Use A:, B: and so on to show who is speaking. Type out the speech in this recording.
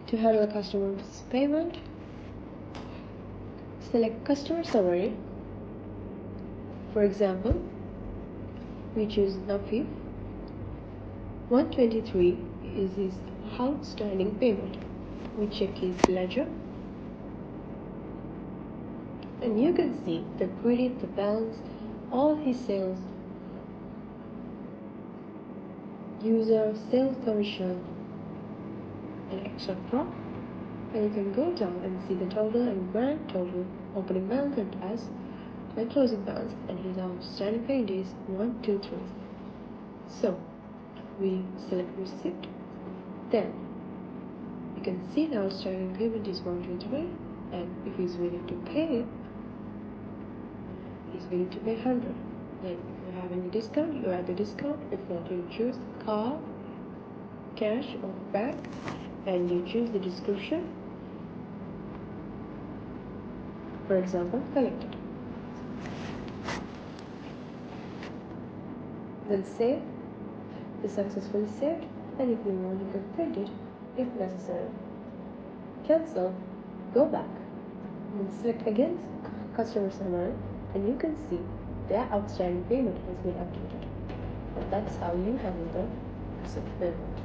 A: To handle a customer's payment, select Customer Summary. For example, we choose Nafif. 123 is his outstanding payment. We check his ledger, and you can see the credit, the balance, all his sales, user sales commission, and etc. And you can go down and see the total and grand total, opening balance and as, and closing balance, and his outstanding payment is 123. So we select receipt, then you can see the outstanding payment is 123, and if he's willing to pay, he's willing to pay 100. Then if you have any discount, you add the discount. If not, you choose card, cash, or back, and you choose the description. For example, collected. Then save is successfully saved, and if you want, you can print it if necessary. Cancel, go back, and select again Customer Summary, and you can see their outstanding payment has been updated. And that's how you handle the payment.